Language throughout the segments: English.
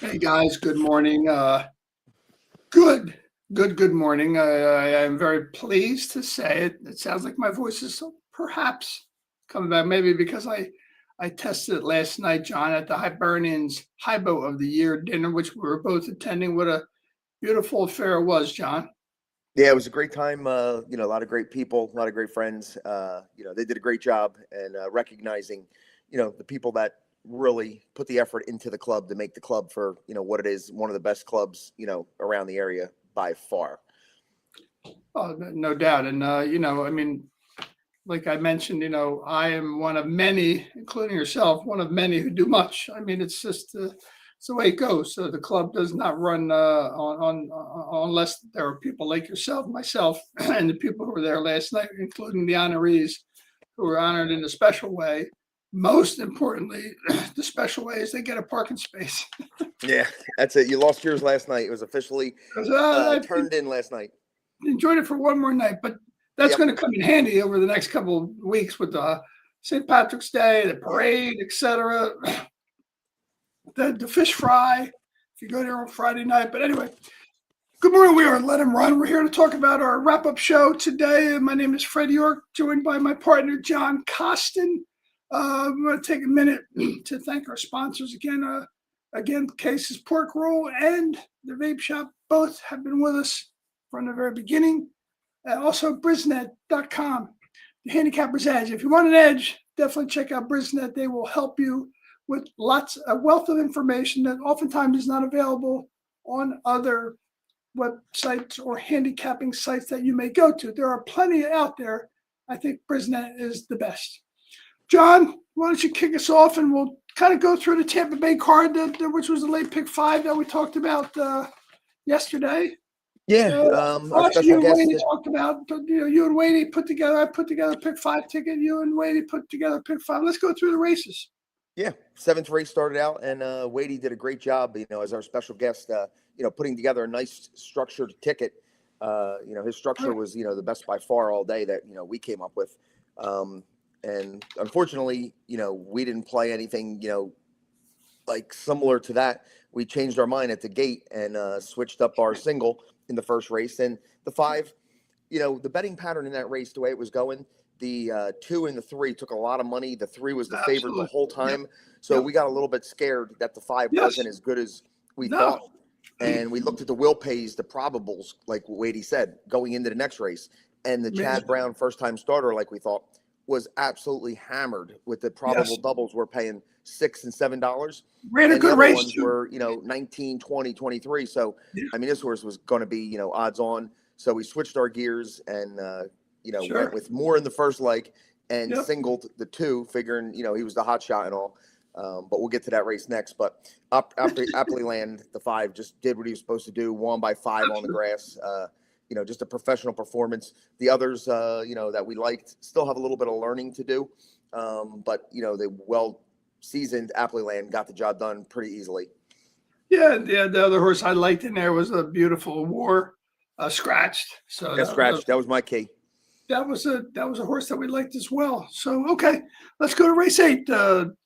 Hey guys, good morning. Good morning. I am very pleased to say it. It sounds like my voice is perhaps coming back, maybe because I tested it last night, John, at the Hibernians Hibo of the Year dinner, which we were both attending. What a beautiful affair it was, John. Yeah, it was a great time. A lot of great people, a lot of great friends. They did a great job and recognizing, the people that really put the effort into the club to make the club for, what it is, one of the best clubs, around the area by far. Oh, no doubt. And I mean, like I mentioned, I am one of many, including yourself, one of many who do much. I mean, it's just it's the way it goes. So the club does not run unless there are people like yourself, myself, and the people who were there last night, including the honorees who were honored in a special way. Most importantly, the special way is they get a parking space. Yeah, that's it. You lost yours last night. It was officially 'Cause, turned in last night. enjoyed it for one more night, but that's Yep. going to come in handy over the next couple of weeks with the St. Patrick's Day, the parade, etc. The fish fry, if you go there on Friday night. But anyway, good morning. We are Let Him Run. We're here to talk about our wrap-up show today. My name is Fred York, joined by my partner, John Costin. I'm going to take a minute to thank our sponsors again. Case's Pork Roll and the Vape Shop both have been with us from the very beginning. Also, Brisnet.com, the Handicapper's Edge. If you want an edge, definitely check out Brisnet. They will help you with a wealth of information that oftentimes is not available on other websites or handicapping sites that you may go to. There are plenty out there. I think Brisnet is the best. John, why don't you kick us off and we'll kind of go through the Tampa Bay card, which was the late pick 5 that we talked about yesterday. Yeah, our Actually, special you and guest. Wadey talked about, you and Wadey put together, I put together a pick 5 ticket. You and Wadey put together pick 5. Let's go through the races. Yeah, seventh race started out, and Wadey did a great job, as our special guest, putting together a nice structured ticket. His structure was, the best by far all day that, we came up with. And unfortunately, we didn't play anything, like similar to that. We changed our mind at the gate and switched up our single in the first race. And the 5, the betting pattern in that race, the way it was going, the 2 and the 3 took a lot of money. The 3 was the favorite the whole time. Yep. So we got a little bit scared that the 5 wasn't as good as we thought. And we looked at the will pays, the probables, like Wadey said, going into the next race. And the Chad Brown first-time starter, like we thought, was absolutely hammered with the probable doubles. We're paying $6 and $7. Ran a good race. Ones were, 19, 20, 23. So, I mean, this horse was going to be, odds on. So we switched our gears and, went with more in the first leg and singled the 2, figuring, he was the hot shot and all. But we'll get to that race next. But after Appleland, the 5 just did what he was supposed to do, won by 5 on the grass. Just a professional performance. The others, that we liked still have a little bit of learning to do. But, the well-seasoned Appleland got the job done pretty easily. Yeah, the other horse I liked in there was a Beautiful War, Scratched. So Scratched. That was my key. That was a horse that we liked as well. So, okay, let's go to race 8,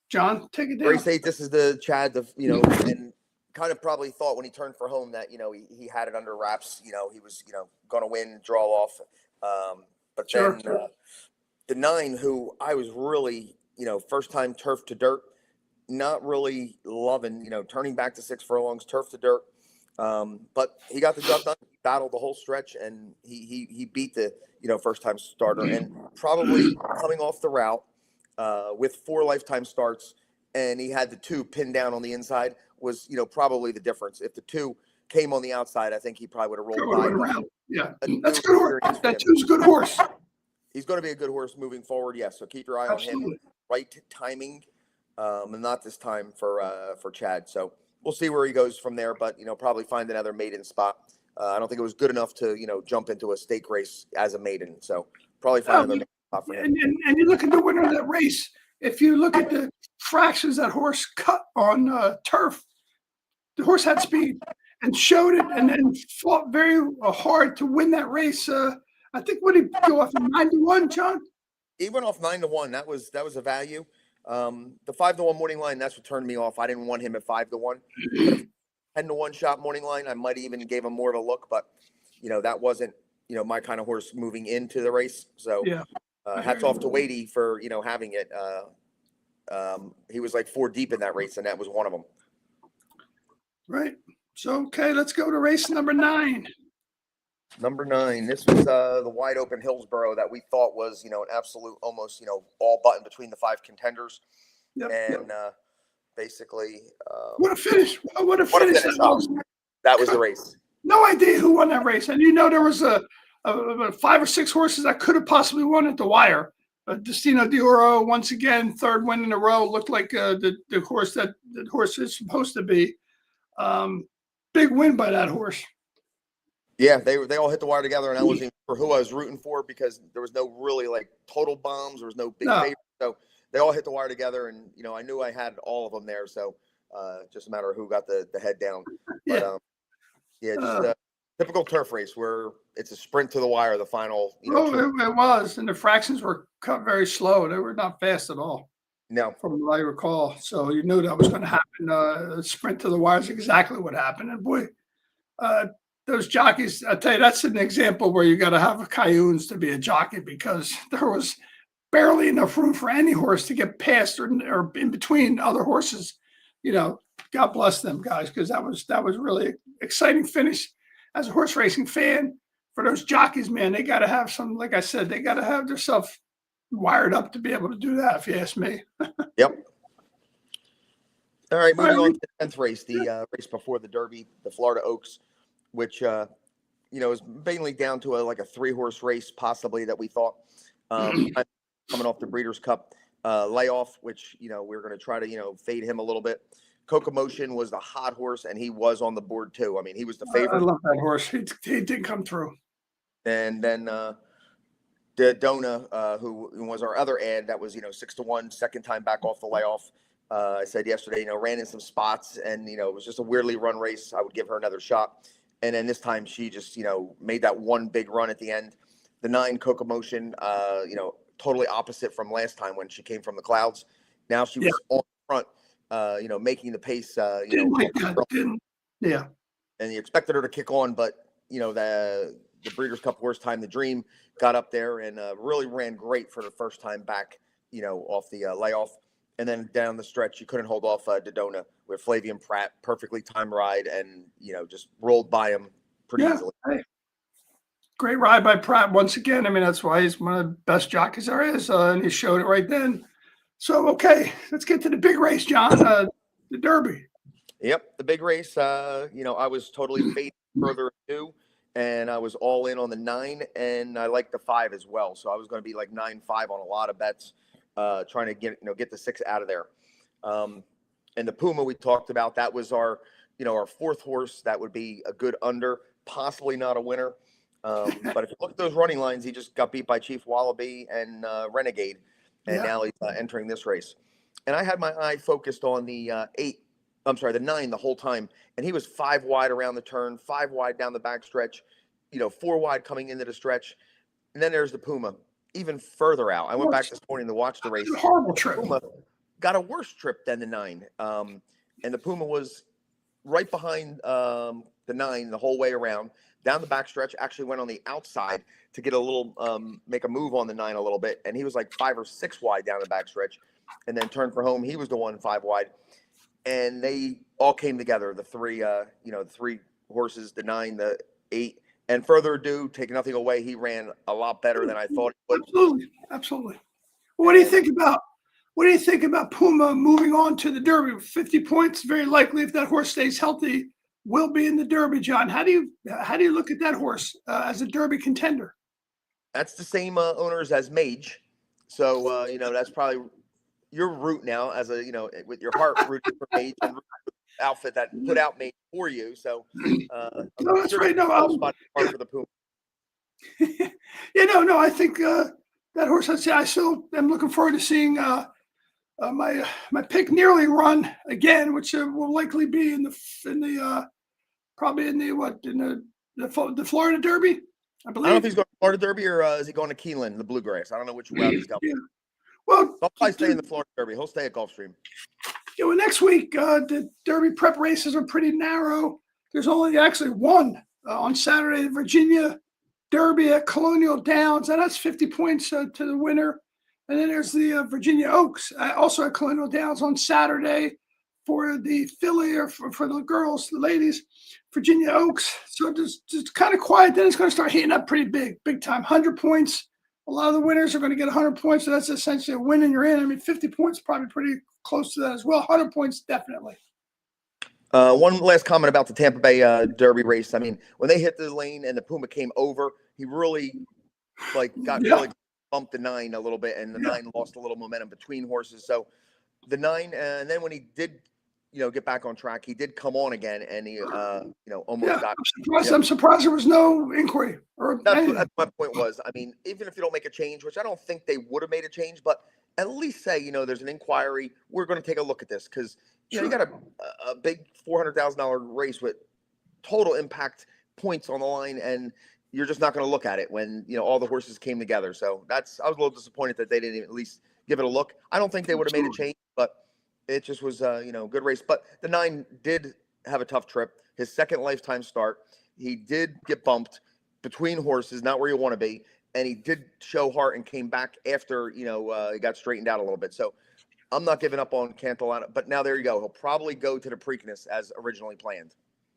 John. Take it down. Race 8, this is the Chad, and kind of probably thought when he turned for home that, he had it under wraps. He was, going to win, draw off. But then the 9, who I was really, first time turf to dirt, not really loving, turning back to 6 furlongs, turf to dirt. But he got the job done. He battled the whole stretch, and he beat the, first time starter. And probably coming off the route with 4 lifetime starts, and he had the 2 pinned down on the inside was, probably the difference. If the 2 came on the outside, I think he probably would have rolled by. Around. Yeah, that's a good horse. That 2's a good horse. He's going to be a good horse moving forward. Yes, so keep your eye on him. Right timing, and not this time for Chad. So we'll see where he goes from there. But probably find another maiden spot. I don't think it was good enough to jump into a stake race as a maiden. So probably find another maiden spot for him. And you look at the winner of that race. If you look at the fractions that horse cut on turf, the horse had speed and showed it, and then fought very hard to win that race. I think what did he go off 9-1, John? He went off 9-1. That was a value. The 5-1 morning line, that's what turned me off. I didn't want him at 5-1. 10-1 shot morning line. I might even gave him more of a look, but that wasn't my kind of horse moving into the race. So Yeah. hats off to Wadey for having it. He was like 4 deep in that race, and that was one of them. Right. So, okay, let's go to race number 9. Number 9. This was the wide open Hillsborough that we thought was an absolute almost all button between the 5 contenders. Yep. And basically, what a finish! What a finish! That was the race. No idea who won that race, and there was a 5 or 6 horses that could have possibly won at the wire. Destino d'Oro, once again, 3rd win in a row, looked like the horse that the horse is supposed to be. Big win by that horse. Yeah, they all hit the wire together, and I wasn't even sure who I was rooting for because there was no really like total bombs. There was no big favorite. So they all hit the wire together, and I knew I had all of them there. So just a matter of who got the head down. But just typical turf race where it's a sprint to the wire. The final. It was, and the fractions were cut very slow. They were not fast at all. No, from what I recall. So you knew that was going to happen. Sprint to the wire is exactly what happened. And boy, those jockeys, I tell you, that's an example where you got to have a Cayunes to be a jockey because there was barely enough room for any horse to get past or in between other horses. God bless them guys, because that was really an exciting finish. As a horse racing fan, for those jockeys, man, they got to have some, like I said, they got to have themselves wired up to be able to do that, if you ask me. Yep. All right, moving on to the 10th race, the race before the Derby, the Florida Oaks, which is mainly down to a 3-horse race, possibly, that we thought coming off the Breeders' Cup layoff, which we're going to try to fade him a little bit. Cocomotion was the hot horse, and he was on the board too. I mean, he was the favorite. I love that horse. He did come through. And then Dona, who was our other ad, that was 6-1, second time back off the layoff. I said yesterday, ran in some spots, and it was just a weirdly run race. I would give her another shot. And then this time she just made that one big run at the end. The 9 Cocomotion, totally opposite from last time when she came from the clouds. Now she was on front, making the pace. Yeah. And you expected her to kick on, but the Breeders' Cup Horse Time, the Dream, got up there and really ran great for the first time back, off the layoff. And then down the stretch, you couldn't hold off Dodona with Flavian Pratt, perfectly timed ride, and just rolled by him pretty easily. Hey. Great ride by Pratt once again. I mean, that's why he's one of the best jockeys there is, and he showed it right then. So, okay, let's get to the big race, John, the Derby. Yep, the big race. I was totally fading further ado, and I was all in on the 9, and I like the 5 as well. So I was going to be like 9-5 on a lot of bets, trying to get the 6 out of there. And the Puma we talked about, that was our 4th horse. That would be a good under, possibly not a winner. But if you look at those running lines, he just got beat by Chief Wallaby and Renegade, and now he's entering this race. And I had my eye focused on the 9 the whole time, and he was 5 wide around the turn, 5 wide down the back stretch, 4 wide coming into the stretch, and then there's the Puma, even further out. I went back this morning to watch the race. Horrible trip. Puma got a worse trip than the 9, and the Puma was right behind the 9 the whole way around. Down the backstretch, actually went on the outside to get a little, make a move on the 9 a little bit. And he was like 5 or 6 wide down the backstretch and then turned for home. He was the one 5 wide. And they all came together, the 3, the 3 horses, the 9, the 8. And further ado, take nothing away, he ran a lot better than I thought he would. Absolutely. What do you think about Puma moving on to the Derby? 50 points, very likely, if that horse stays healthy, will be in the Derby, John. How do you look at that horse as a Derby contender? That's the same owners as Mage, so that's probably your route now, as a with your heart rooting for Mage and outfit that put out Mage for you. So no, that's right. No, for the Puma. No, I think that horse. I still am looking forward to seeing my pick nearly run again, which will likely be in the Florida Derby, I believe. I don't know if he's going to Florida Derby or is he going to Keeneland, the Bluegrass. I don't know which route he's going. Yeah. Well, He'll probably stay in the Florida Derby. He'll stay at Gulfstream. Next week, the Derby prep races are pretty narrow. There's only actually one on Saturday, Virginia Derby at Colonial Downs, and that's 50 points to the winner. And then there's the Virginia Oaks, also at Colonial Downs on Saturday for the filly, or for the girls, the ladies, Virginia Oaks. So just kind of quiet. Then it's going to start heating up pretty big time. 100 points. A lot of the winners are going to get 100 points. So that's essentially a win and you're in. I mean, 50 points probably pretty close to that as well. 100 points, definitely. One last comment about the Tampa Bay Derby race. I mean, when they hit the lane and the Puma came over, he really got really bumped the 9 a little bit, and the 9 lost a little momentum between horses. So the 9, and then when he did, get back on track, he did come on again, and he, almost got. I'm surprised there was no inquiry or that's my point was. I mean, even if you don't make a change, which I don't think they would have made a change, but at least say, there's an inquiry. We're going to take a look at this because you got a big $400,000 race with total impact points on the line, and you're just not going to look at it when all the horses came together. So I was a little disappointed that they didn't even at least give it a look. I don't think they would have made a change, but it just was good race. But the 9 did have a tough trip. His second lifetime start, he did get bumped between horses, not where you want to be, and he did show heart and came back after he got straightened out a little bit. So I'm not giving up on Cantillana, but now there you go. He'll probably go to the Preakness as originally planned.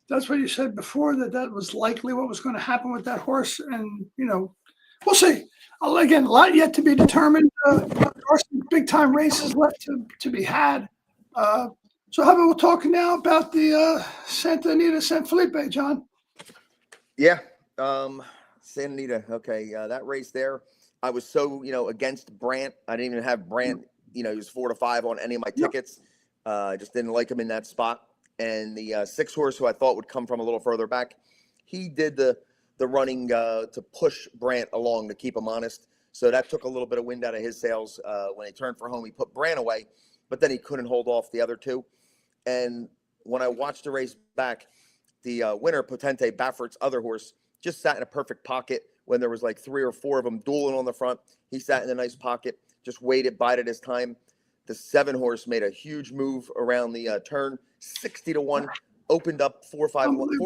That's what you said before, that was likely what was going to happen with that horse. And, we'll see. Again, a lot yet to be determined. There are some big-time races left to be had. So how about we'll talk now about the Santa Anita San Felipe, John? Yeah, Santa Anita. Okay, that race there, I was so, against Brant. I didn't even have Brant, he was 4 to 5 on any of my tickets. I just didn't like him in that spot. And the 6 horse who I thought would come from a little further back, he did the running to push Brant along to keep him honest. So that took a little bit of wind out of his sails. When he turned for home, he put Brant away, but then he couldn't hold off the other 2. And when I watched the race back, the winner, Potente, Baffert's other horse, just sat in a perfect pocket when there was like 3 or 4 of them dueling on the front. He sat in a nice pocket, just waited, bided his time. The 7 horse made a huge move around the turn, 60 to 1, opened up 4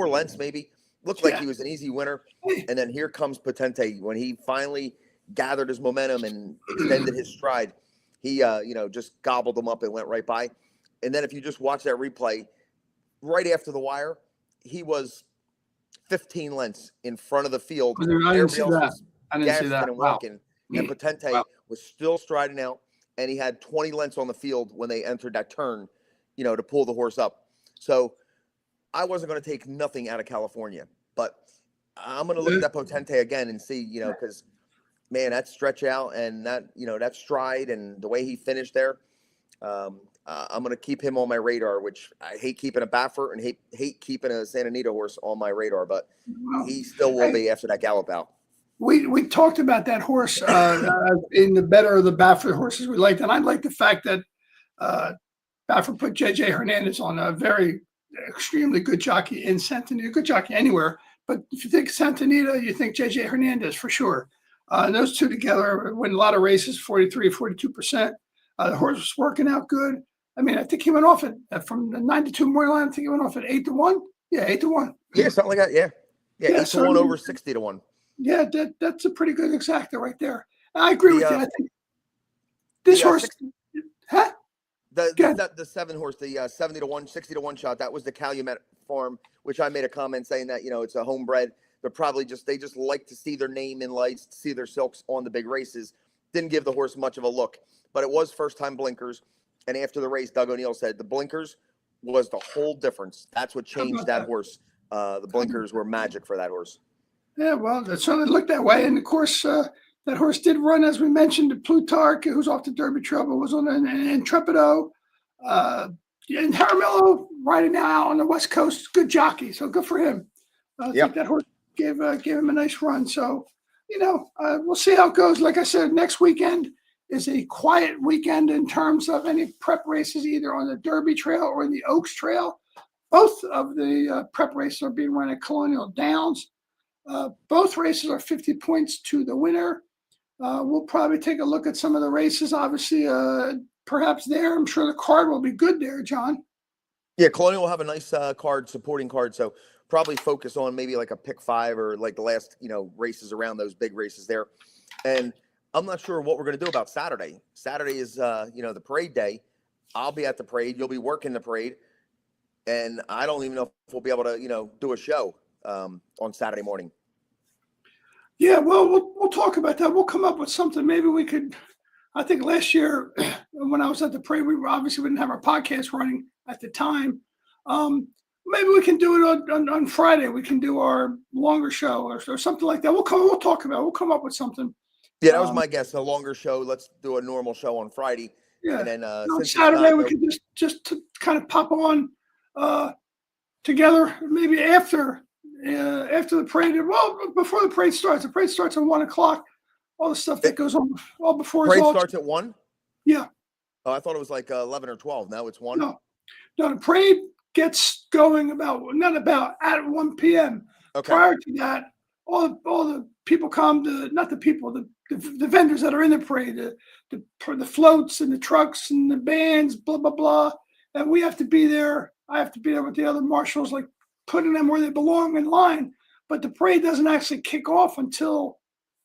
lengths maybe. Looked like he was an easy winner. And then here comes Potente. When he finally gathered his momentum and extended his stride, he just gobbled them up and went right by. And then if you just watch that replay, right after the wire, he was 15 lengths in front of the field. I didn't see that. And walking. And Potente was still striding out. And he had 20 lengths on the field when they entered that turn, to pull the horse up. So I wasn't going to take nothing out of California, but I'm going to look at that Potente again and see, because, man, that stretch out and that, that stride and the way he finished there, I'm going to keep him on my radar, which I hate keeping a Baffert and hate keeping a Santa Anita horse on my radar, but he still will be after that gallop out. We talked about that horse in the better of the Baffert horses we liked, and I like the fact that Baffert put J.J. Hernandez on a very extremely good jockey in Santa Anita, good jockey anywhere. But if you think Santa Anita, you think J.J. Hernandez for sure. And those 2 together win a lot of races, 43, 42%. The horse was working out good. I mean, I think he went off from the 92 morning line. I think he went off at 8 to 1. Yeah, 8 to 1. Yeah, something like that. Yeah, 8 to 1 over 60 to 1. Yeah, that's a pretty good exacta right there. I agree with you. I think this horse, the 7 horse, the 70 to 1, 60 to 1 shot. That was the Calumet Farm, which I made a comment saying that it's a homebred. They're probably they just like to see their name in lights, to see their silks on the big races. Didn't give the horse much of a look, but it was first time blinkers. And after the race, Doug O'Neill said the blinkers was the whole difference. That's what changed that horse. The blinkers were magic for that horse. Yeah, well, it certainly looked that way. And, of course, that horse did run, as we mentioned, to Plutarch, who's off the Derby Trail, but was on an Intrepido. And Jaramillo riding now out on the West Coast, good jockey, so good for him. I think that horse gave him a nice run. So, we'll see how it goes. Like I said, next weekend is a quiet weekend in terms of any prep races, either on the Derby Trail or the Oaks Trail. Both of the prep races are being run at Colonial Downs. Both races are 50 points to the winner. We'll probably take a look at some of the races. Obviously, perhaps there. I'm sure the card will be good there, John. Yeah, Colonial will have a nice card, supporting card. So probably focus on maybe like a pick 5 or like the last, races around those big races there. And I'm not sure what we're going to do about Saturday. Saturday is, the parade day. I'll be at the parade. You'll be working the parade. And I don't even know if we'll be able to, do a show on Saturday morning. Yeah, well, we'll talk about that. We'll come up with something. Maybe we could. I think last year when I was at the parade, we obviously didn't have our podcast running at the time. Maybe we can do it on Friday. We can do our longer show or something like that. We'll talk about it. We'll come up with something. Yeah, that was my guess. A longer show. Let's do a normal show on Friday. Yeah. And then on Saturday, we could just to kind of pop on together, maybe after the parade. Well, before the parade starts. The parade starts at 1:00. All the stuff that goes on all before. Parade starts at 1? Yeah. Oh, I thought it was like 11 or 12. Now it's 1? No, the parade gets going at 1 p.m. Okay. Prior to that, all the people come, not the people, the vendors that are in the parade, the floats and the trucks and the bands, blah, blah, blah. And we have to be there. I have to be there with the other marshals, like putting them where they belong in line. But the parade doesn't actually kick off until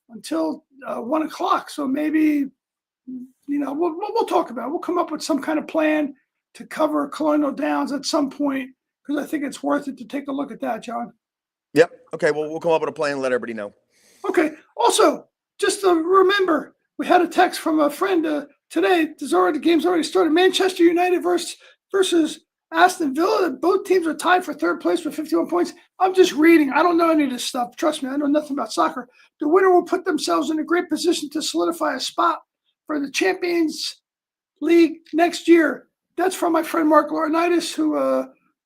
1:00. So maybe, we'll talk about it. We'll come up with some kind of plan to cover Colonial Downs at some point, because I think it's worth it to take a look at that, John. Yep. Okay. Well, we'll come up with a plan and let everybody know. Okay. Also, just to remember, we had a text from a friend today. The game's already started. Manchester United versus Aston Villa. Both teams are tied for third place with 51 points. I'm just reading. I don't know any of this stuff. Trust me, I know nothing about soccer. The winner will put themselves in a great position to solidify a spot for the Champions League next year. That's from my friend Mark Laurinaitis, who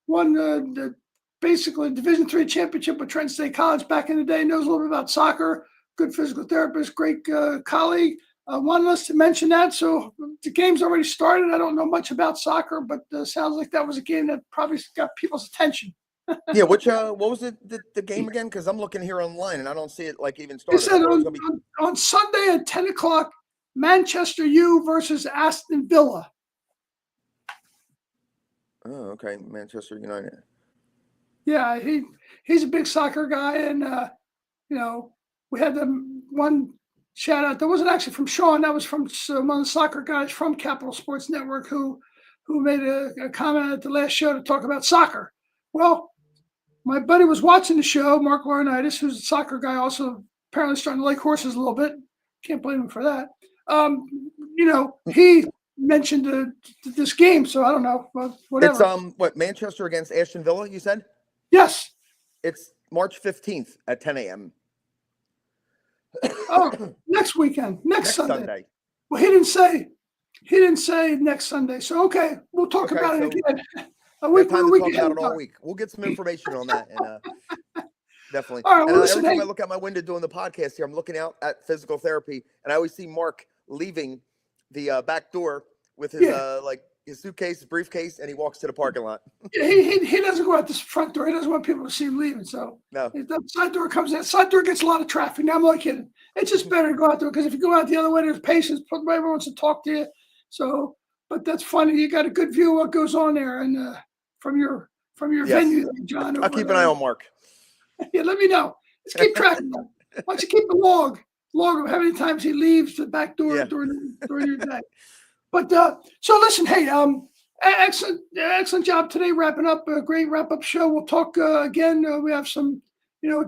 won the basically Division III championship with Trent State College back in the day. Knows a little bit about soccer. Good physical therapist, great colleague. Wanted us to mention that. So the game's already started. I don't know much about soccer, but sounds like that was a game that probably got people's attention. Yeah, what was the game again? Because I'm looking here online and I don't see it like even started. It said on Sunday at 10:00, Manchester U versus Aston Villa. Oh, okay, Manchester United. Yeah, he's a big soccer guy, and we had the one shout out that wasn't actually from Sean. That was from one of the soccer guys from Capital Sports Network who made a comment at the last show to talk about soccer. Well, my buddy was watching the show, Mark Laurinaitis, who's a soccer guy, also apparently starting to like horses a little bit. Can't blame him for that. He mentioned this game, so I don't know. Whatever. It's Manchester against Aston Villa, you said? Yes. It's March 15th at 10 a.m. Oh, next weekend, next Sunday. Well, he didn't say next Sunday. So okay, we'll talk about it again. A week, time to talk about it all week. We'll get some information on that, and definitely. All right, well, every time I look out my window doing the podcast here, I'm looking out at physical therapy, and I always see Mark leaving the back door with his his suitcase, his briefcase, and he walks to the parking lot. He doesn't go out this front door. He doesn't want people to see him leaving. So no, the side door comes in. Side door gets a lot of traffic. Now I'm not kidding. It's just better to go out there, because if you go out the other way, there's patients. Everyone wants to talk to you. So, but that's funny. You got a good view of what goes on there, and from your venue, there, John. I'll keep an eye on Mark. Yeah, let me know. Let's keep track of that. Why don't you keep a log of how many times he leaves the back door during your day. But so listen, hey, excellent job today wrapping up a great wrap-up show. We'll talk again. We have some,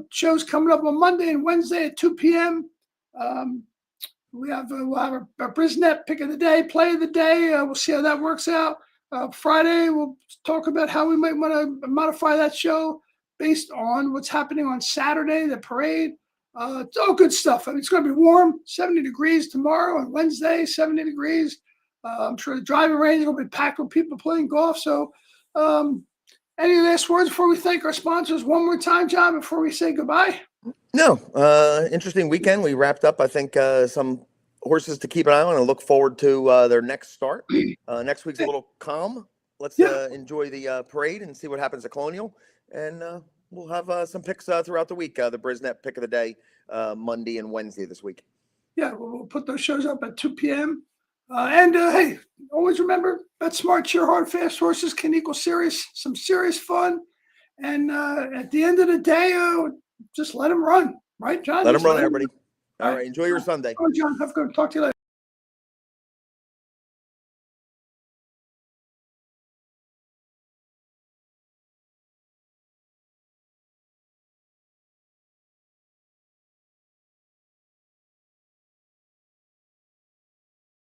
shows coming up on Monday and Wednesday at 2 p.m. We'll have our Brisnet pick of the day, play of the day. We'll see how that works out. Friday, we'll talk about how we might want to modify that show based on what's happening on Saturday, the parade. It's all good stuff. I mean, it's going to be warm, 70 degrees tomorrow, and Wednesday, 70 degrees. I'm sure the driving range will be packed with people playing golf. So any last words before we thank our sponsors one more time, John, before we say goodbye? No. Interesting weekend. We wrapped up, I think, some horses to keep an eye on and look forward to their next start. Next week's a little calm. Let's enjoy the parade and see what happens at Colonial. And we'll have some picks throughout the week. The Brisnet pick of the day, Monday and Wednesday this week. Yeah, we'll put those shows up at 2 p.m. Hey, always remember, bet smart, cheer hard, fast horses can equal some serious fun. And at the end of the day, just let them run, right, John? Let Just them run, let 'em everybody. All All right. Enjoy your Sunday. All right, John, have a good. Talk to you later.